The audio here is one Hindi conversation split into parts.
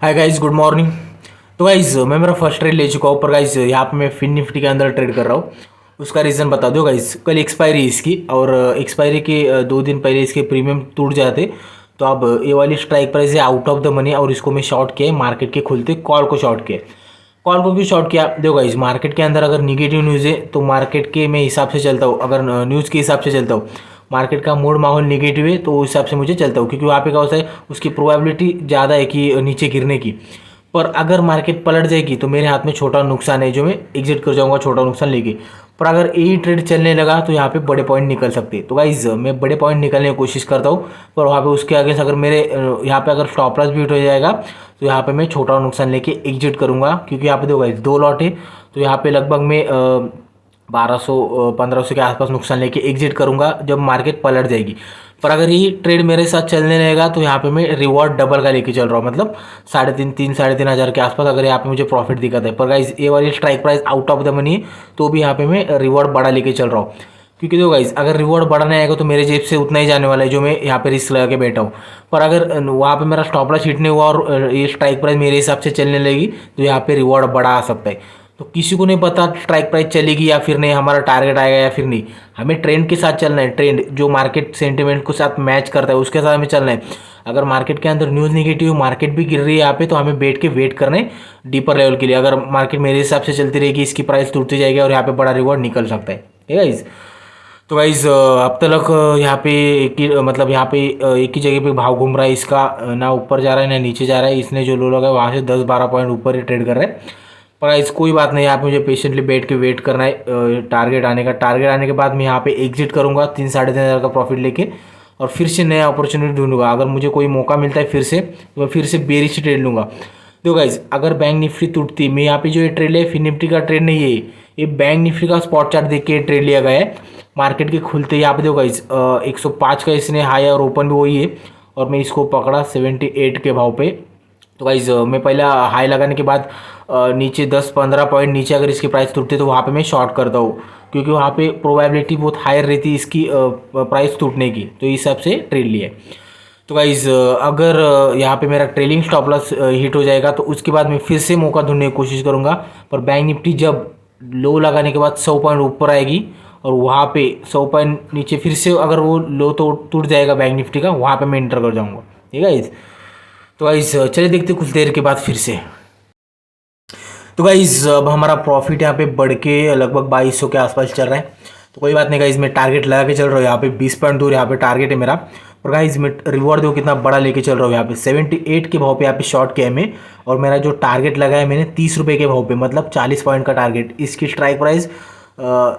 Hi guys, good morning. तो गाइस मैं मेरा फर्स्ट ट्रेड ले चुका हूँ, पर गाइस यहाँ पे मैं फिन निफ्टी के अंदर ट्रेड कर रहा हूँ। उसका रीज़न बता दो गाइस। कल एक्सपायरी है इसकी, और एक्सपायरी के 2 दिन पहले इसके प्रीमियम टूट जाते। तो अब ये वाली स्ट्राइक प्राइस है आउट ऑफ द मनी, और इसको मैं शॉर्ट किया है मार्केट के खुलते कॉल को शॉर्ट किया। कॉल को क्यों शॉर्ट किया? देखो गाइस, मार्केट के अंदर अगर निगेटिव न्यूज़ है तो मार्केट के मैं हिसाब से चलता हूँ। अगर न्यूज़ के हिसाब से चलता हूँ, मार्केट का मूड माहौल निगेटिव है तो उस हिसाब से मुझे चलता हूँ, क्योंकि वहाँ पे क्या होता है, उसकी प्रोबेबिलिटी ज़्यादा है कि नीचे गिरने की। पर अगर मार्केट पलट जाएगी तो मेरे हाथ में छोटा नुकसान है, जो मैं एग्जिट कर जाऊंगा छोटा नुकसान लेके। पर अगर यही ट्रेड चलने लगा तो यहाँ पे बड़े पॉइंट निकल सकते हैं। तो गाइज मैं बड़े पॉइंट निकलने की कोशिश करता हूँ, पर वहाँ पे उसके आगे अगर मेरे यहाँ पे अगर स्टॉप लॉस भी हिट हो जाएगा तो यहाँ पे मैं छोटा नुकसान लेके एग्जिट करूँगा। क्योंकि यहाँ पे देखो गाइज 2 लॉट है, तो यहाँ पे लगभग मैं 1200-1500 के आसपास नुकसान लेके एग्जिट करूंगा जब मार्केट पलट जाएगी। पर अगर ये ट्रेड मेरे साथ चलने लगेगा तो यहाँ पे मैं रिवॉर्ड डबल का लेके चल रहा हूँ, मतलब 3,500 हज़ार के आसपास अगर यहाँ पे मुझे प्रॉफिट दिखता है। पर गाइज ये वाली strike price out of the money है, तो भी यहाँ पे मैं रिवॉर्ड बड़ा लेके चल रहा हूँ। क्योंकि देखो गाइज, अगर रिवॉर्ड बढ़ाने आएगा तो मेरे जेब से उतना ही जाने वाला है जो मैं यहाँ पे रिस्क लगा के बैठा हूँ। पर अगर वहाँ पे मेरा स्टॉप लॉस हिट नहीं हुआ और ये स्ट्राइक प्राइस मेरे हिसाब से चलने लगी तो यहाँ पे रिवॉर्ड बड़ा आ सकता है। तो किसी को नहीं पता स्ट्राइक प्राइस चलेगी या फिर नहीं, हमारा टारगेट आएगा या फिर नहीं। हमें ट्रेंड के साथ चलना है, ट्रेंड जो मार्केट सेंटिमेंट को साथ मैच करता है उसके साथ हमें चलना है। अगर मार्केट के अंदर न्यूज़ निगेटिव, मार्केट भी गिर रही है यहाँ पे, तो हमें बैठ के वेट करना है डीपर लेवल के लिए। अगर मार्केट मेरे हिसाब से चलती रहेगी, इसकी प्राइस टूटती जाएगी और यहाँ पे बड़ा रिवॉर्ड निकल सकता है। ठीक है गाइज। तो गाइज अब तक यहाँ पे एक ही मतलब यहाँ पे एक ही जगह पे भाव घूम रहा है इसका, ना ऊपर जा रहा है ना नीचे जा रहा है। इसने जो लो लगा है वहाँ से 10-12 पॉइंट ऊपर ही ट्रेड कर रहा है। पर गाइस कोई बात नहीं, यहाँ पे मुझे पेशेंटली बैठ के वेट करना है टारगेट आने का। टारगेट आने के बाद मैं यहाँ पे एग्जिट करूँगा 3-3.5 हज़ार का प्रॉफिट लेके, और फिर से नया अपॉर्चुनिटी ढूंढूंगा। अगर मुझे कोई मौका मिलता है फिर से, तो मैं फिर से बेरिश ट्रेड लूँगा। देखो गाइज, अगर बैंक निफ्टी टूटती, मैं यहाँ पे जो ये ट्रेड है फिर निफ्टी का ट्रेड नहीं है, ये बैंक निफ्टी का स्पॉट चार्ट देख के ट्रेड लिया गया है। मार्केट के खुलते यहाँ पे देखो गाइज 105 का इसने हाई और ओपन भी वही है, और मैं इसको पकड़ा 78 के भाव पे। तो गाइज मैं पहला हाई लगाने के बाद नीचे 10-15 पॉइंट नीचे अगर इसकी प्राइस टूटती है तो वहाँ पे मैं शॉर्ट करता हूँ, क्योंकि वहाँ पे प्रोबेबिलिटी बहुत हायर रहती है इसकी प्राइस टूटने की। तो इस हिसाब से ट्रेड लिया है। तो गाइज अगर यहाँ पे मेरा ट्रेलिंग स्टॉप लॉस हिट हो जाएगा तो उसके बाद मैं फिर से मौका ढूंढने की कोशिश करूँगा। पर बैंक निफ्टी जब लो लगाने के बाद 100 पॉइंट ऊपर आएगी और वहाँ पे 100 पॉइंट नीचे फिर से अगर वो लो तो टूट जाएगा बैंक निफ्टी का, वहाँ पे मैं इंटर कर जाऊँगा। ठीक है गाइज। तो गाइज चलिए देखते कुछ देर के बाद फिर से। तो गाइज अब हमारा प्रॉफिट यहाँ पे बढ़ के लगभग 2200 के आसपास चल रहा है। तो कोई बात नहीं गाइज, मैं टारगेट लगा के चल रहा हूँ। यहाँ पे 20 पॉइंट दूर यहाँ पे टारगेट है मेरा। और गाइज मैं रिवॉर्ड देखो कितना बड़ा लेके चल रहा हूँ। यहाँ पे 78 के भाव पे यहाँ पे शॉर्ट किया है मैं, और मेरा जो टारगेट लगा है मैंने 30 रुपये के भाव पे, मतलब 40 पॉइंट का टारगेट। इसकी स्ट्राइक प्राइस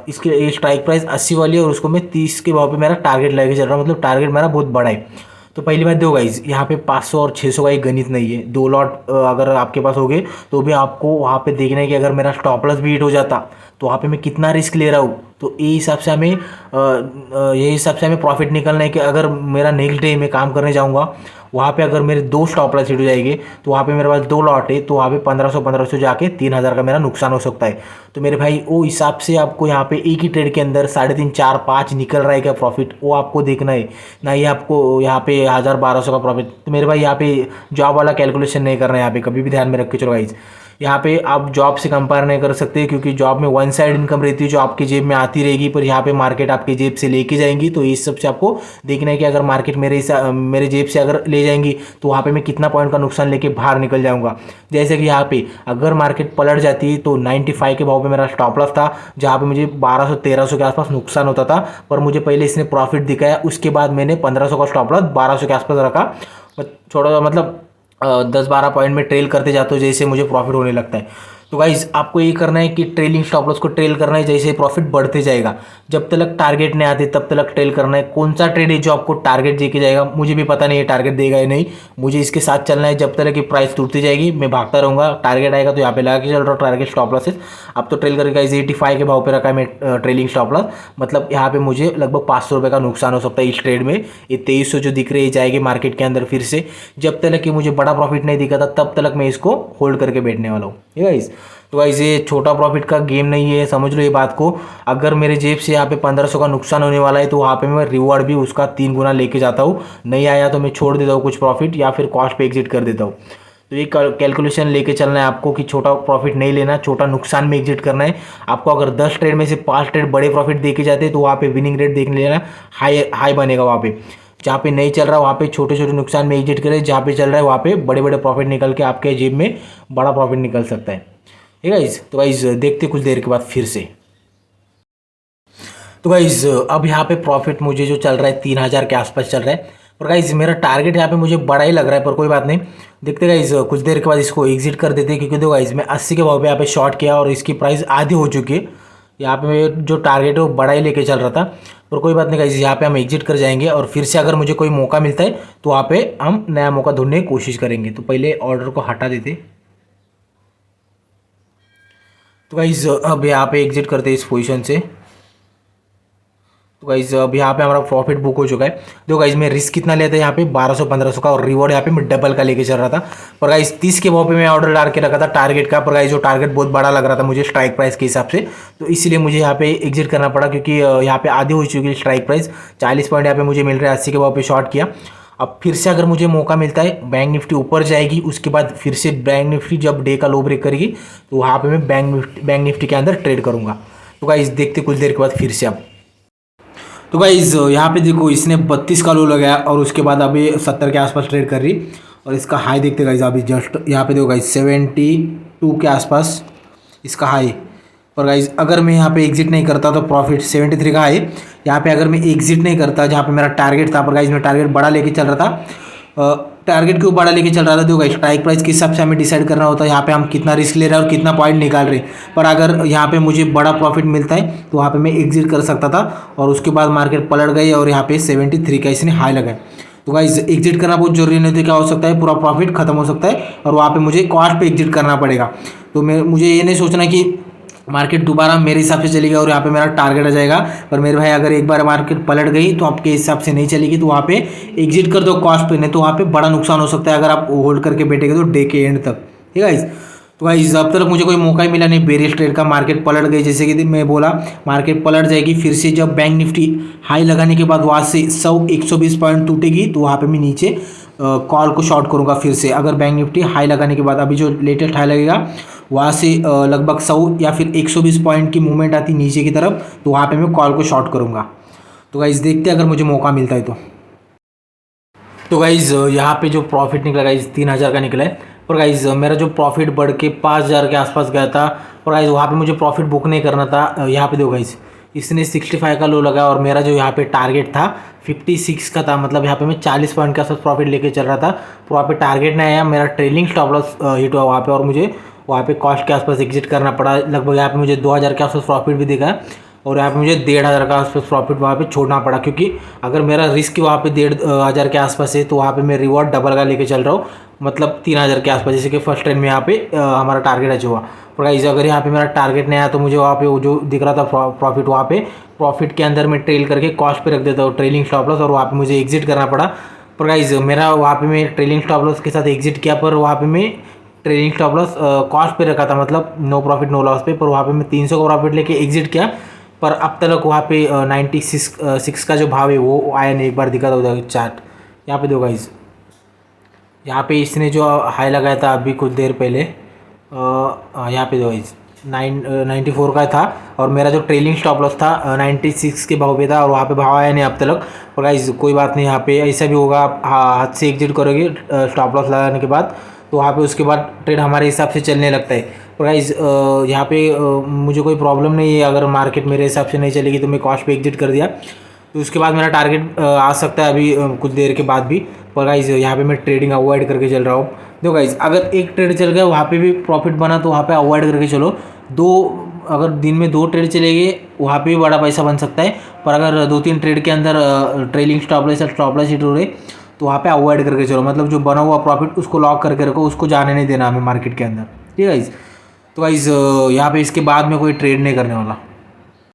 इसके स्ट्राइक प्राइस 80 वाली है, और उसको मैं 30 के भाव पे मेरा टारगेट लेके चल रहा हूँ। मतलब टारगेट मेरा बहुत बड़ा है। तो पहली बात दो गाइज, यहाँ पे 500 और 600 का एक गणित नहीं है। 2 लॉट अगर आपके पास हो गए तो भी आपको वहाँ पे देखना है कि अगर मेरा स्टॉप लॉस भी हिट हो जाता तो वहाँ पे मैं कितना रिस्क ले रहा हूँ। तो ये हिसाब से हमें ये हिसाब से हमें प्रॉफिट निकलना है कि अगर मेरा नेक्स्ट डे मैं काम करने जाऊँगा, वहाँ पे अगर मेरे 2 स्टॉप लॉस हिट हो जाएंगे तो वहाँ पे मेरे पास 2 लॉट है, तो वहाँ पे 1500 जाके 3,000 का मेरा नुकसान हो सकता है। तो मेरे भाई वो हिसाब से आपको यहाँ पे एक ही ट्रेड के अंदर 3.5, 4, 5 निकल रहा है क्या प्रॉफिट, वो आपको देखना है। ना ही आपको यहाँ पे 1,000-1,200 का प्रॉफिट। तो मेरे भाई यहाँ पे जॉब वाला कैलकुलेशन नहीं करना है। यहाँ पे कभी भी ध्यान में रख के चलो गाइज, यहाँ पे आप जॉब से कंपेयर नहीं कर सकते, क्योंकि जॉब में वन साइड इनकम रहती है जो आपकी जेब में आती रहेगी, पर यहाँ पे मार्केट आपकी जेब से लेके जाएंगी। तो इस सब से आपको देखना है कि अगर मार्केट मेरे जेब से अगर ले जाएंगी तो वहाँ पे मैं कितना पॉइंट का नुकसान लेके बाहर निकल जाऊँगा। जैसे कि यहाँ पे अगर मार्केट पलट जाती है तो 95 के भाव पे मेरा स्टॉप लॉस था, जहाँ पे मुझे 1200-1300 के आसपास नुकसान होता था। पर मुझे पहले इसने प्रॉफिट दिखाया, उसके बाद मैंने 1500 का स्टॉप लॉस 1200 के आसपास रखा। छोटा मतलब 10-12 पॉइंट में ट्रेल करते जाते हो जैसे मुझे प्रॉफिट होने लगता है। तो गाइज आपको ये करना है कि ट्रेलिंग स्टॉप लॉस को ट्रेल करना है, जैसे प्रॉफिट बढ़ते जाएगा। जब तक टारगेट नहीं आते तब तक ट्रेल करना है। कौन सा ट्रेड है जो आपको टारगेट दे के जाएगा, मुझे भी पता नहीं है टारगेट देगा या नहीं। मुझे इसके साथ चलना है, जब तक कि प्राइस टूटती जाएगी मैं भागता रहूँगा। टारगेट आएगा तो यहाँ पे लगा के चल रहा हूँ टारगेट स्टॉप लॉसेस। अब तो ट्रेल करके गाइज 85 के भाव पे रखा है मैं ट्रेलिंग स्टॉप लॉस। मतलब यहाँ पे मुझे लगभग 500 रुपये का नुकसान हो सकता है इस ट्रेड में। ये 2300 जो दिख रही है जाएगी मार्केट के अंदर फिर से। जब तक कि मुझे बड़ा प्रॉफिट नहीं दिखा था तब तक मैं इसको होल्ड करके बैठने वाला हूँ। ठीक है गाइज। तो गाइस ये छोटा प्रॉफिट का गेम नहीं है, समझ लो ये बात को। अगर मेरे जेब से यहाँ पे 1500 का नुकसान होने वाला है तो वहाँ पे मैं रिवॉर्ड भी उसका 3 गुना लेके जाता हूँ। नहीं आया तो मैं छोड़ देता हूँ कुछ प्रॉफिट, या फिर कॉस्ट पे एग्जिट कर देता हूँ। तो ये कैलकुलेशन लेके चलना है आपको कि छोटा प्रॉफिट नहीं लेना, छोटा नुकसान में एग्जिट करना है आपको। अगर 10 ट्रेड में से 5 ट्रेड बड़े प्रॉफिट देके जाते हैं तो वहाँ पे विनिंग रेट देख लेना, हाई बनेगा। वहाँ पे जहाँ पे नहीं चल रहा वहाँ पे छोटे छोटे नुकसान में एग्जिट करें, जहाँ पे चल रहा है वहाँ पे बड़े बड़े प्रॉफिट निकल के आपके जेब में बड़ा प्रॉफिट निकल सकता है। ठीक है गाइस, तो गाइस देखते कुछ देर के बाद फिर से। तो गाइस अब यहाँ पे प्रॉफिट मुझे जो चल रहा है 3000 के आसपास चल रहा है। पर गाइस मेरा टारगेट यहाँ पे मुझे बड़ा ही लग रहा है, पर कोई बात नहीं, देखते गाइस कुछ देर के बाद इसको एग्जिट कर देते हैं। क्योंकि देखो गाइस मैं 80 के भाव पे यहाँ पे शॉर्ट किया और इसकी प्राइस आधी हो चुकी है। यहाँ पे जो टारगेट है वो बड़ा ही लेके चल रहा था, पर कोई बात नहीं गाइस, यहाँ पे हम एग्जिट कर जाएंगे और फिर से अगर मुझे कोई मौका मिलता है तो वहाँ पे हम नया मौका ढूंढने की कोशिश करेंगे। तो पहले ऑर्डर को हटा देते। तो गाइस अब यहाँ पे एग्जिट करते हैं इस पोजीशन से। तो गाइज अब यहाँ पे हमारा प्रॉफिट बुक हो चुका है। देखो गाइज मैं रिस्क कितना लेता है यहाँ पे 1200-1500 का, और रिवॉर्ड यहाँ पे मैं डबल का लेके चल रहा था। पर गाइज 30 के भाव पे मैं ऑर्डर डाल के रखा था टारगेट का, पर गाइज जो टारगेट बहुत बड़ा लग रहा था मुझे स्ट्राइक प्राइस के हिसाब से, तो इसीलिए मुझे यहाँ पे एग्जिट करना पड़ा। क्योंकि यहाँ पे आधी हो चुकी है स्ट्राइक प्राइस, 40 पॉइंट यहाँ पे मुझे मिल रहा है, 80 के भाव पे शॉर्ट किया। अब फिर से अगर मुझे मौका मिलता है, बैंक निफ्टी ऊपर जाएगी, उसके बाद फिर से बैंक निफ्टी जब डे का लो ब्रेक करेगी तो वहाँ पे मैं बैंक निफ्टी के अंदर ट्रेड करूँगा। तो गाइज देखते कुछ देर के बाद फिर से। अब तो गाइज यहाँ पे देखो इसने 32 का लो लगाया और उसके बाद अभी 70 के आसपास ट्रेड कर रही, और इसका हाई देखते गाइज अभी जस्ट यहाँ पे देखो गाइज 72 के आसपास इसका हाई। पर गाइज अगर मैं यहाँ पे एग्जिट नहीं करता तो प्रॉफिट 73 का हाई। यहाँ पे अगर मैं एग्जिट नहीं करता जहाँ पे मेरा टारगेट था, पर गाइज मैं टारगेट बड़ा लेके चल रहा था, टारगेट क्यों बड़ा लेके चल रहा था, देखो स्ट्राइक प्राइस के हिसाब से हमें डिसाइड करना होता है यहाँ पे हम कितना रिस्क ले रहे हैं और कितना पॉइंट निकाल रहे हैं। पर अगर यहाँ पे मुझे बड़ा प्रॉफिट मिलता है तो वहाँ पे मैं एग्जिट कर सकता था, और उसके बाद मार्केट पलट गई और यहाँ पे 73 का इसने हाई लगाया। तो गाइस एग्जिट करना बहुत जरूरी नहीं, तो क्या हो सकता है पूरा प्रॉफिट खत्म हो सकता है और वहाँ पे मुझे कॉस्ट पे एग्जिट करना पड़ेगा। तो मुझे ये नहीं सोचना कि मार्केट दोबारा मेरे हिसाब से चलेगी और यहाँ पे मेरा टारगेट आ जाएगा। पर मेरे भाई अगर एक बार मार्केट पलट गई तो आपके हिसाब से नहीं चलेगी, तो वहाँ पे एग्जिट कर दो कॉस्ट पे, नहीं तो वहाँ पे बड़ा नुकसान हो सकता है अगर आप होल्ड करके बैठेंगे तो डे के एंड तक। ठीक है गाइस, तो गाइस अब तक मुझे कोई मौका ही मिला नहीं बेरिश ट्रेड का। मार्केट पलट गई, जैसे कि मैं बोला मार्केट पलट जाएगी, फिर से जब बैंक निफ्टी हाई लगाने के बाद वहाँ से 100-120 पॉइंट टूटेगी तो वहाँ पे मैं नीचे कॉल को शॉर्ट करूँगा फिर से। अगर बैंक निफ्टी हाई लगाने के बाद अभी जो लेटेस्ट हाई लगेगा वहाँ से लगभग 100 या फिर 120 पॉइंट की मूवमेंट आती नीचे की तरफ, तो वहाँ पे मैं कॉल को शॉर्ट करूँगा। तो गाइज देखते हैं अगर मुझे मौका मिलता है तो गाइज यहाँ पे जो प्रॉफिट निकला गाइज 3000 का निकला है। पर गाइज मेरा जो प्रॉफिट बढ़ के 5000 के आसपास गया था, पर गाइज वहाँ पे मुझे प्रॉफिट बुक नहीं करना था। यहाँ पे देखो गाइज इसने 65 का लो लगा और मेरा जो यहाँ पे टारगेट था 56 का था, मतलब यहाँ पे मैं 40 पॉइंट के आसपास प्रॉफिट लेके चल रहा था। तो वहाँ पे टारगेट नहीं आया, मेरा ट्रेलिंग स्टॉप लॉस हिट हुआ वहाँ पे और मुझे वहाँ पे कॉस्ट के आसपास एग्जिट करना पड़ा। लगभग यहाँ पे मुझे 2000 के आसपास प्रॉफिट भी दिखा और यहाँ पे मुझे 1500 का आसपास प्रॉफिट वहाँ पे छोड़ना पड़ा। क्योंकि अगर मेरा रिस्क वहाँ पे 1500 के आसपास है तो वहाँ पे मैं रिवॉर्ड डबल का लेके चल रहा हूँ, मतलब 3000 के आसपास, जैसे कि फर्स्ट ट्रेड में यहाँ पे हमारा टारगेट अचीव हुआ। पर गाइस अगर यहाँ पे मेरा टारगेट नहीं आया तो मुझे वहाँ पे वो जो दिख रहा था प्रॉफिट, वहाँ पे प्रॉफिट के अंदर मैं ट्रेल करके कॉस्ट पे रख देता हूँ ट्रेलिंग स्टॉप लॉस, और वहाँ पे मुझे एग्जिट करना पड़ा। पर गाइस मेरा वहाँ पे मैं ट्रेलिंग स्टॉप लॉस के साथ एग्जिट किया, पर वहाँ पे मैं ट्रेलिंग स्टॉप लॉस कॉस्ट पे रखा था, मतलब नो प्रॉफिट नो लॉस पे। पर वहाँ पे मैं 300 का प्रॉफिट लेके एग्जिट किया, पर अब तक वहाँ पे 96 का जो भाव है वो आया नहीं। एक बार दिखा था उधर चार्ट, यहाँ पे दो गाइस, यहाँ पे इसने जो हाई लगाया था अभी कुछ देर पहले, यहाँ पे दो गाइस 94 का था और मेरा जो ट्रेलिंग स्टॉप लॉस था 96 के भाव पे था और वहाँ पे भाव आया नहीं अब तक। और गाइस कोई बात नहीं, यहाँ पे ऐसा भी होगा, आप हाथ से एग्जिट करोगे स्टॉप लॉस लगाने के बाद तो वहाँ पे उसके बाद ट्रेड हमारे हिसाब से चलने लगता है। तो गाइस यहाँ पे मुझे कोई प्रॉब्लम नहीं है, अगर मार्केट मेरे हिसाब से नहीं चलेगी तो मैं कॉस्ट पे एग्जिट कर दिया तो उसके बाद मेरा टारगेट आ सकता है अभी कुछ देर के बाद भी। पर गाइस यहाँ पे मैं ट्रेडिंग अवॉइड करके चल रहा हूँ। देखो गाइस अगर एक ट्रेड चल गया वहाँ पे भी प्रॉफिट बना तो वहाँ पे अवॉइड करके चलो। अगर दिन में 2 ट्रेड चलेंगे वहाँ पे भी बड़ा पैसा बन सकता है, पर अगर 2-3 ट्रेड के अंदर ट्रेलिंग स्टॉप लॉस हिट हो रहे तो वहाँ पे अवॉइड करके चलो, मतलब जो बना हुआ प्रॉफिट उसको लॉक करके रखो, उसको जाने नहीं देना हमें मार्केट के अंदर। ठीक है गाइस, तो गाइस यहाँ पे इसके बाद में कोई ट्रेड नहीं करने वाला।